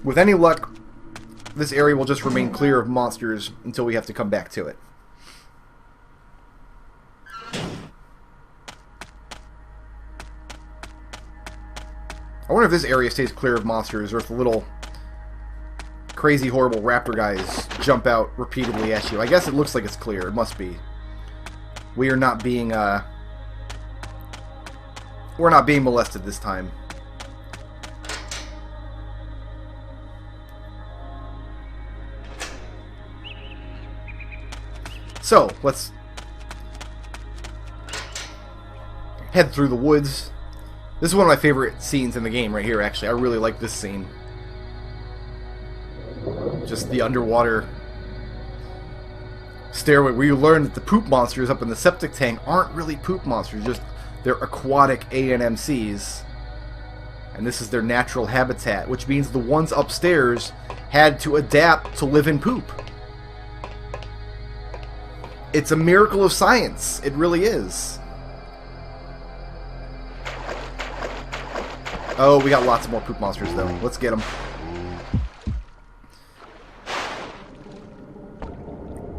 With any luck, this area will just remain clear of monsters until we have to come back to it. I wonder if this area stays clear of monsters, or if the little crazy, horrible raptor guys jump out repeatedly at you. I guess it looks like it's clear. It must be. We are not being, we're not being molested this time. So, let's head through the woods. This is one of my favorite scenes in the game right here, actually. I really like this scene. Just the underwater stairway where you learn that the poop monsters up in the septic tank aren't really poop monsters, just they're aquatic ANMCs. And this is their natural habitat, which means the ones upstairs had to adapt to live in poop. It's a miracle of science. It really is. Oh, we got lots more poop monsters, though. Let's get them.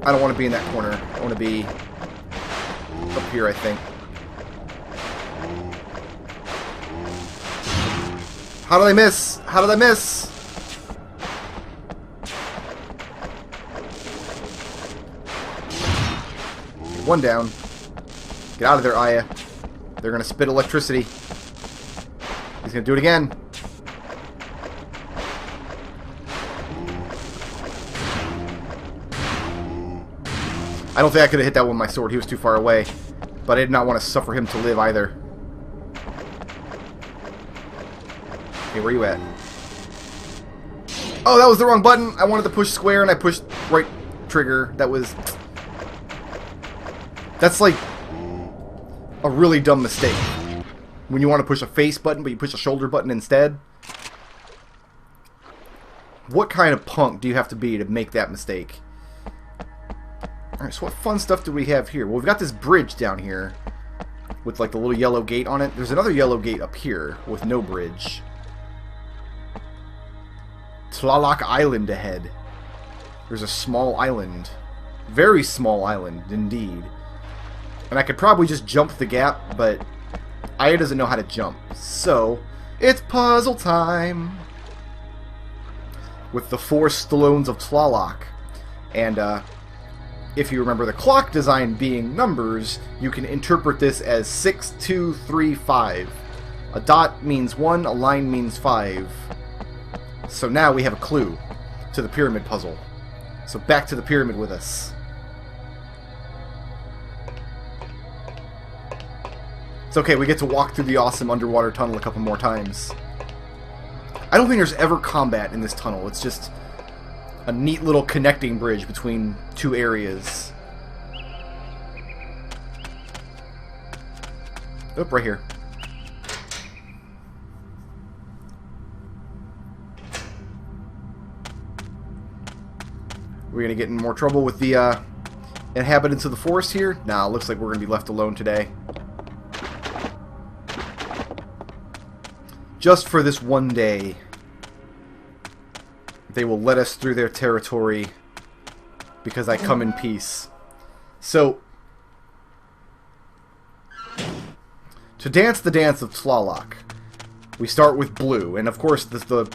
I don't want to be in that corner. I want to be up here, I think. How did I miss? How did I miss? One down. Get out of there, Aya. They're going to spit electricity. He's going to do it again. I don't think I could have hit that one with my sword. He was too far away. But I did not want to suffer him to live either. Okay, where are you at? Oh, that was the wrong button. I wanted to push square and I pushed right trigger. That was... That's like a really dumb mistake. When you want to push a face button, but you push a shoulder button instead. What kind of punk do you have to be to make that mistake? Alright, so what fun stuff do we have here? Well, we've got this bridge down here with like the little yellow gate on it. There's another yellow gate up here with no bridge. Tlaloc Island ahead. There's a small island. Very small island, indeed. And I could probably just jump the gap, but Aya doesn't know how to jump. So, it's puzzle time! With the 4 Stallones of Tlaloc. And, if you remember the clock design being numbers, you can interpret this as 6, 2, 3, 5. A dot means 1, a line means 5. So now we have a clue to the pyramid puzzle. So back to the pyramid with us. It's okay, we get to walk through the awesome underwater tunnel a couple more times. I don't think there's ever combat in this tunnel. It's just a neat little connecting bridge between 2 areas. Oh, right here. We're gonna get in more trouble with the inhabitants of the forest here? Nah, looks like we're gonna be left alone today. Just for this one day, they will let us through their territory because I come in peace. So, to dance the dance of Tlaloc, we start with blue. And of course, the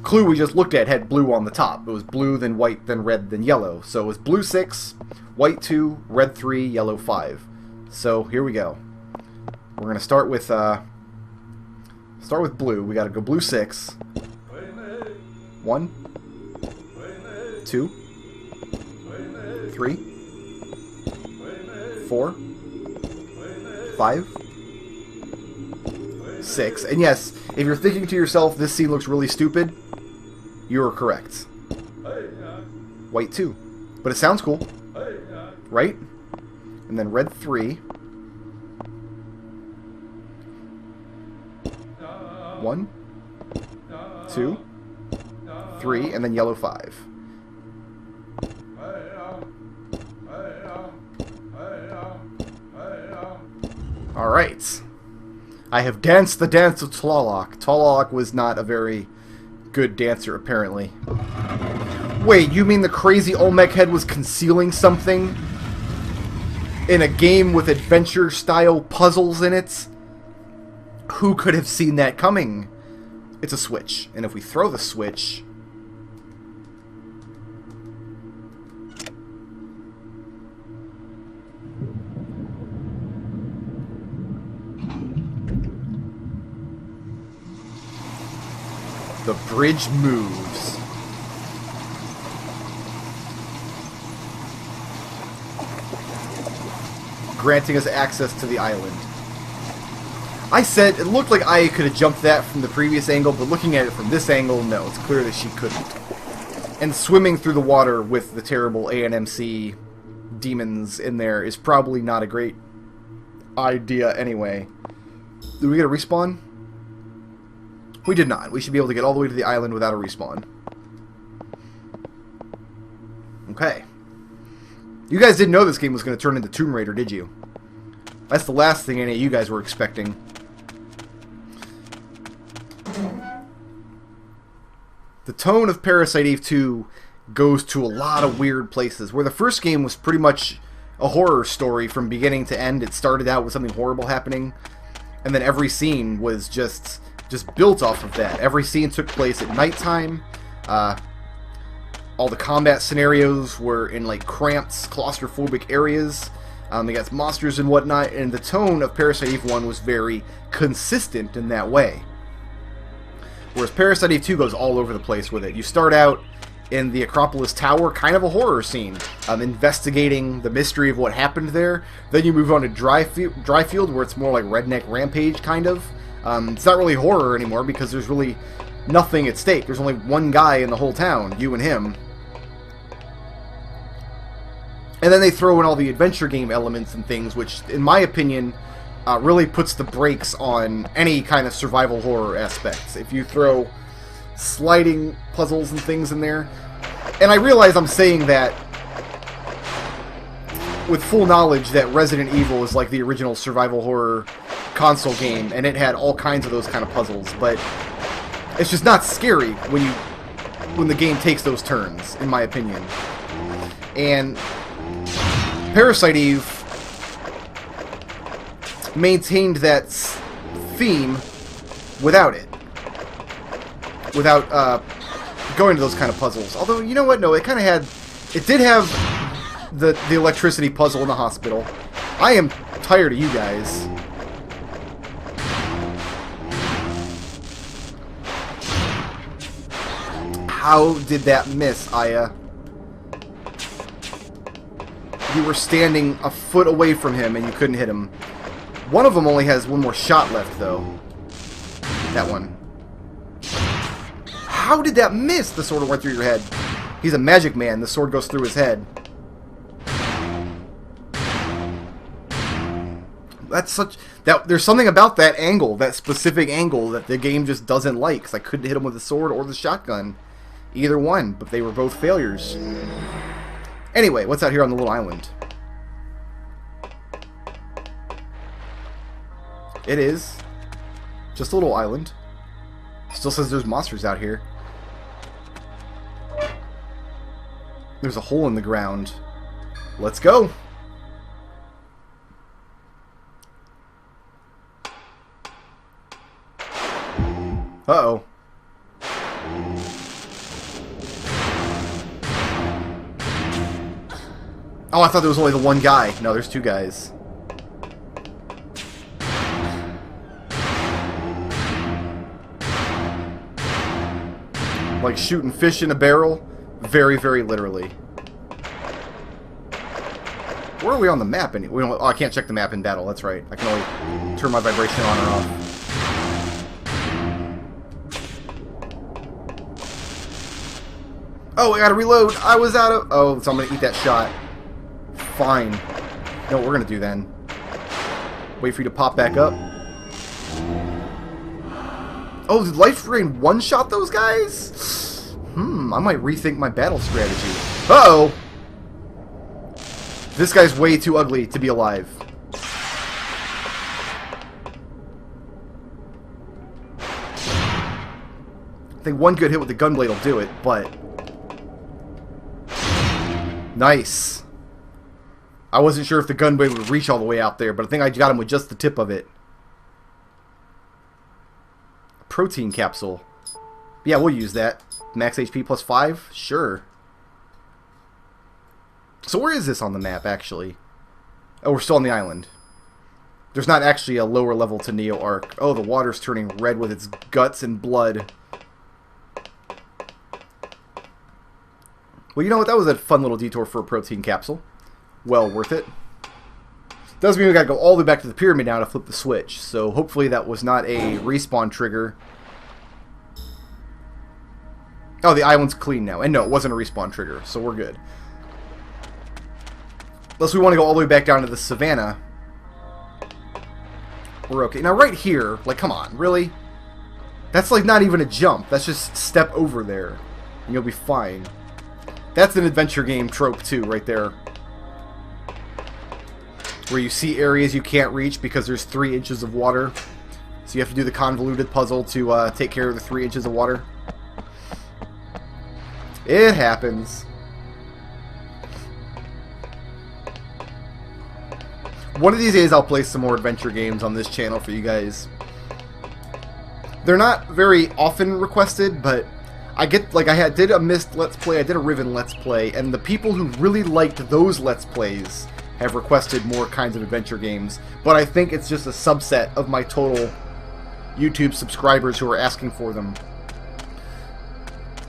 clue we just looked at had blue on the top. It was blue, then white, then red, then yellow. So it was blue 6, white 2, red 3, yellow 5. So here we go. We're going to start with blue. We got to go blue 6. 1, 2, 3, 4, 5, 6. And yes, if you're thinking to yourself, this scene looks really stupid, you are correct. White 2. But it sounds cool. Right? And then red 3. 1, 2, 3, and then yellow 5. Alright. I have danced the dance of Tlaloc. Tlaloc was not a very good dancer, apparently. Wait, you mean the crazy Olmec head was concealing something in a game with adventure-style puzzles in it? Who could have seen that coming? It's a switch, and if we throw the switch... the bridge moves. Granting us access to the island. I said it looked like I could have jumped that from the previous angle, but looking at it from this angle, no, it's clear that she couldn't. And swimming through the water with the terrible ANMC demons in there is probably not a great idea anyway. Did we get a respawn? We did not. We should be able to get all the way to the island without a respawn. Okay. You guys didn't know this game was going to turn into Tomb Raider, did you? That's the last thing any of you guys were expecting. The tone of Parasite Eve 2 goes to a lot of weird places. Where the first game was pretty much a horror story from beginning to end. It started out with something horrible happening, and then every scene was just built off of that. Every scene took place at nighttime. All the combat scenarios were in like cramped, claustrophobic areas. They got monsters and whatnot, and the tone of Parasite Eve 1 was very consistent in that way. Whereas Parasite Eve 2 goes all over the place with it. You start out in the Acropolis Tower, kind of a horror scene, investigating the mystery of what happened there. Then you move on to Dryfield, where it's more like Redneck Rampage, kind of. It's not really horror anymore because there's really nothing at stake. There's only one guy in the whole town, you and him. And then they throw in all the adventure game elements and things, which, in my opinion, really puts the brakes on any kind of survival horror aspects. If you throw sliding puzzles and things in there. And I realize I'm saying that with full knowledge that Resident Evil is like the original survival horror console game, and it had all kinds of those kind of puzzles, but it's just not scary when the game takes those turns, in my opinion. And Parasite Eve maintained that theme without it. Without going to those kind of puzzles. Although, you know what? No, it kind of had... It did have the electricity puzzle in the hospital. I am tired of you guys. How did that miss, Aya? You were standing a foot away from him and you couldn't hit him. One of them only has one more shot left, though. That one. How did that miss? The sword went through your head. He's a magic man. The sword goes through his head. That's such... There's something about that angle, that specific angle, that the game just doesn't like. Because I couldn't hit him with the sword or the shotgun. Either one, but they were both failures. Anyway, what's out here on the little island? It is just a little island. Still says there's monsters out here. There's a hole in the ground. Let's go. Uh-oh. Oh, I thought there was only the one guy. No, there's two guys. Like shooting fish in a barrel. Very, very literally. Where are we on the map? Oh, I can't check the map in battle. That's right. I can only turn my vibration on or off. Oh, I gotta reload. I was out of... Oh, so I'm gonna eat that shot. Fine. You know what we're gonna do then? Wait for you to pop back up. Oh, did Life Drain one-shot those guys? I might rethink my battle strategy. Uh-oh! This guy's way too ugly to be alive. I think one good hit with the gunblade will do it, but... Nice. I wasn't sure if the gunblade would reach all the way out there, but I think I got him with just the tip of it. Protein capsule. Yeah, we'll use that. Max HP plus 5? Sure. So where is this on the map, actually? Oh, we're still on the island. There's not actually a lower level to Neo Arc. Oh, the water's turning red with its guts and blood. Well, you know what? That was a fun little detour for a protein capsule. Well worth it. Doesn't mean we gotta go all the way back to the pyramid now to flip the switch. So hopefully that was not a respawn trigger. Oh, the island's clean now. And no, it wasn't a respawn trigger, so we're good. Unless we want to go all the way back down to the savannah. We're okay. Now right here, like, come on, really? That's like not even a jump. That's just step over there, and you'll be fine. That's an adventure game trope too, right there. Where you see areas you can't reach because there's 3 inches of water. So you have to do the convoluted puzzle to take care of the 3 inches of water. It happens. One of these days I'll play some more adventure games on this channel for you guys. They're not very often requested, but I get, like, did a Myst Let's Play, I did a Riven Let's Play, and the people who really liked those Let's Plays have requested more kinds of adventure games. But I think it's just a subset of my total YouTube subscribers who are asking for them.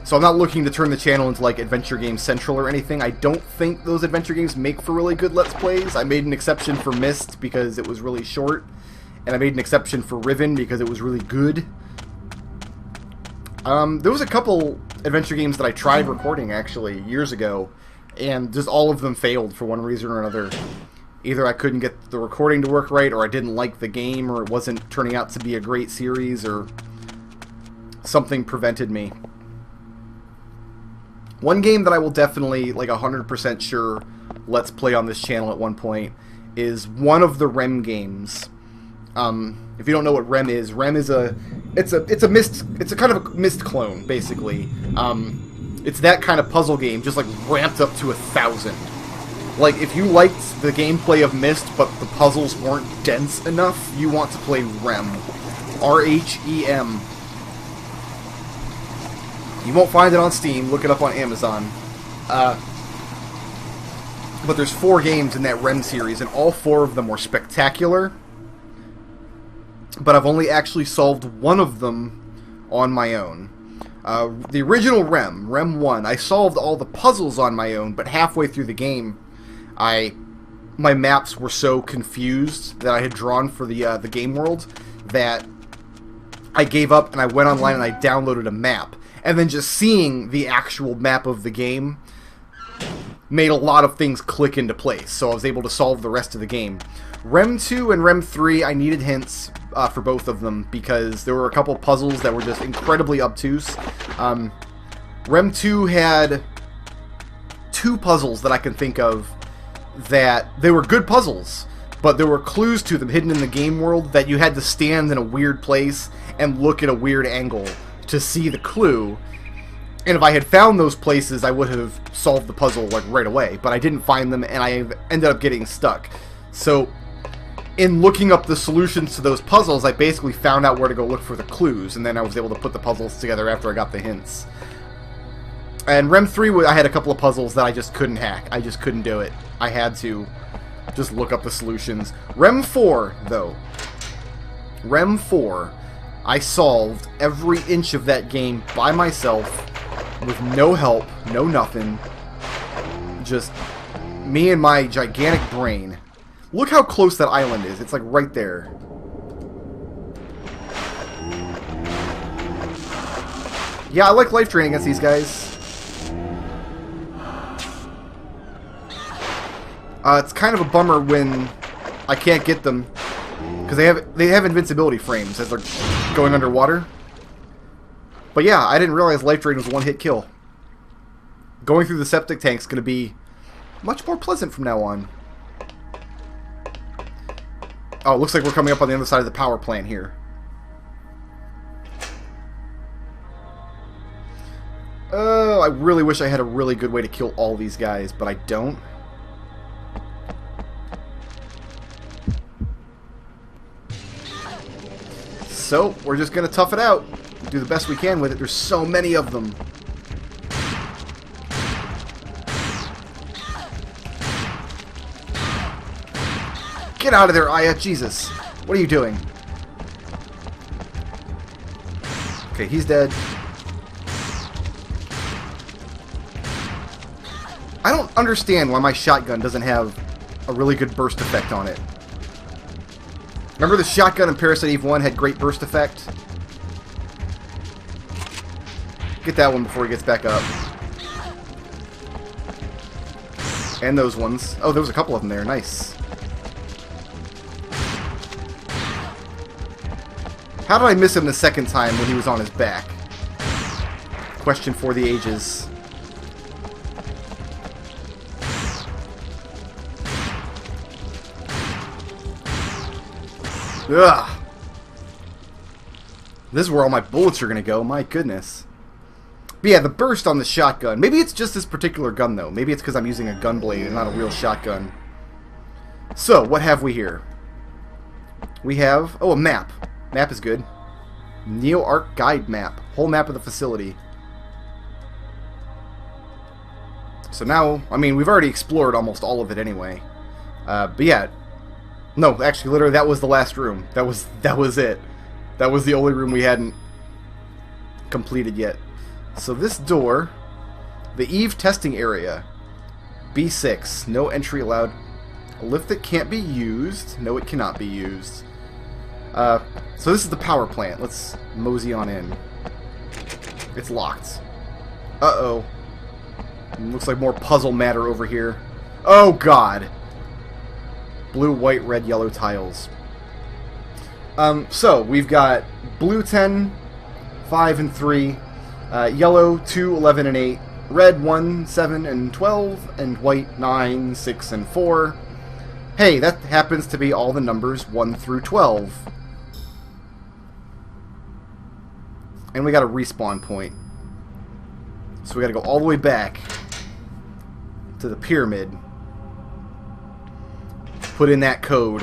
So I'm not looking to turn the channel into like Adventure Games Central or anything. I don't think those adventure games make for really good Let's Plays. I made an exception for Myst because it was really short. And I made an exception for Riven because it was really good. There was a couple adventure games that I tried recording actually years ago. And just all of them failed for one reason or another. Either I couldn't get the recording to work right, or I didn't like the game, or it wasn't turning out to be a great series, or something prevented me. One game that I will definitely, like 100% sure, let's play on this channel at one point is one of the RHEM games. If you don't know what RHEM is it's a kind of a Myst clone, basically. It's that kind of puzzle game, just like ramped up to 1,000. Like, if you liked the gameplay of Myst, but the puzzles weren't dense enough, you want to play RHEM. RHEM. You won't find it on Steam. Look it up on Amazon. But there's 4 games in that RHEM series, and all 4 of them were spectacular. But I've only actually solved one of them on my own. The original RHEM, RHEM 1, I solved all the puzzles on my own, but halfway through the game, my maps were so confused that I had drawn for the game world that I gave up and I went online and I downloaded a map. And then just seeing the actual map of the game made a lot of things click into place, so I was able to solve the rest of the game. RHEM 2 and RHEM 3, I needed hints for both of them because there were a couple puzzles that were just incredibly obtuse. RHEM 2 had 2 puzzles that I can think of that they were good puzzles, but there were clues to them hidden in the game world that you had to stand in a weird place and look at a weird angle to see the clue. And if I had found those places, I would have solved the puzzle like right away, but I didn't find them and I ended up getting stuck. So in looking up the solutions to those puzzles, I basically found out where to go look for the clues, and then I was able to put the puzzles together after I got the hints. And RHEM 3, I had a couple of puzzles that I just couldn't hack. I just couldn't do it. I had to just look up the solutions. RHEM 4, though. RHEM 4, I solved every inch of that game by myself, with no help, no nothing. Just me and my gigantic brain. Look how close that island is. It's like right there. Yeah, I like life draining against these guys. It's kind of a bummer when I can't get them because they have invincibility frames as they're going underwater. But yeah, I didn't realize life drain was a one-hit kill. Going through the septic tank's going to be much more pleasant from now on. Oh, it looks like we're coming up on the other side of the power plant here. Oh, I really wish I had a really good way to kill all these guys, but I don't. So, we're just going to tough it out. Do the best we can with it. There's so many of them. Get out of there, Aya. Jesus. What are you doing? Okay, he's dead. I don't understand why my shotgun doesn't have a really good burst effect on it. Remember the shotgun in Parasite Eve 1 had great burst effect? Get that one before he gets back up. And those ones. Oh, there was a couple of them there. Nice. How did I miss him the second time when he was on his back? Question for the ages. Ugh. This is where all my bullets are going to go. My goodness. But yeah, the burst on the shotgun. Maybe it's just this particular gun, though. Maybe it's because I'm using a gun blade and not a real shotgun. So, what have we here? We have... oh, a map. Map is good. Neo-Arc Guide Map. Whole map of the facility. So now, I mean, we've already explored almost all of it anyway. But yeah... no, actually, literally, that was the last room. That was it. That was the only room we hadn't completed yet. So this door, the Eve testing area, B6, no entry allowed. A lift that can't be used. No, it cannot be used. So this is the power plant. Let's mosey on in. It's locked. Uh-oh. Looks like more puzzle matter over here. Oh, God. Blue, white, red, yellow tiles. So, we've got blue 10, 5, and 3, yellow 2, 11, and 8, red 1, 7, and 12, and white 9, 6, and 4. Hey, that happens to be all the numbers 1 through 12. And we got a respawn point. So we got to go all the way back to the pyramid. Put in that code.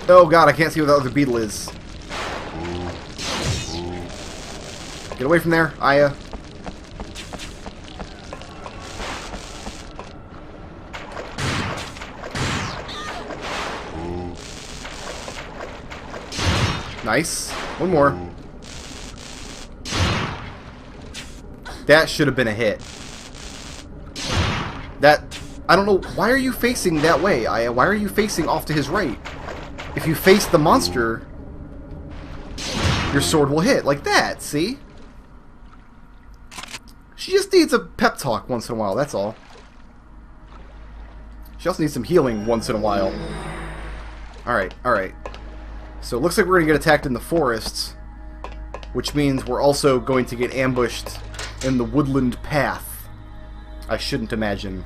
Oh god, I can't see what the other beetle is. Get away from there, Aya. Nice. One more. That should have been a hit. That... I don't know. Why are you facing that way, Aya? Why are you facing off to his right? If you face the monster, your sword will hit. Like that, see? She just needs a pep talk once in a while, that's all. She also needs some healing once in a while. Alright, alright. So it looks like we're going to get attacked in the forests, which means we're also going to get ambushed in the woodland path. I shouldn't imagine.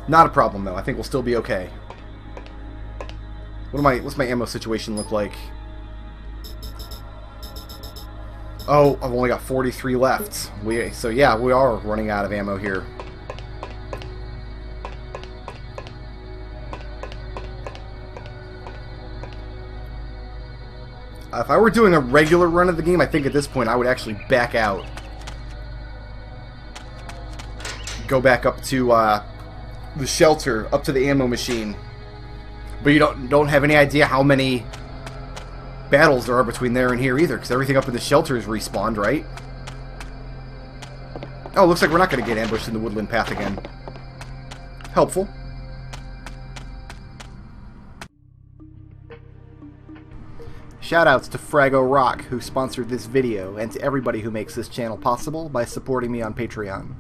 Not a problem though. I think we'll still be okay. What's my ammo situation look like? Oh, I've only got 43 left. So yeah, we are running out of ammo here. If I were doing a regular run of the game, I think at this point I would actually back out. Go back up to the shelter, up to the ammo machine. But you don't have any idea how many battles there are between there and here either, because everything up in the shelter is respawned, right? Oh, looks like we're not going to get ambushed in the woodland path again. Helpful. Shoutouts to Frago Rock, who sponsored this video, and to everybody who makes this channel possible by supporting me on Patreon.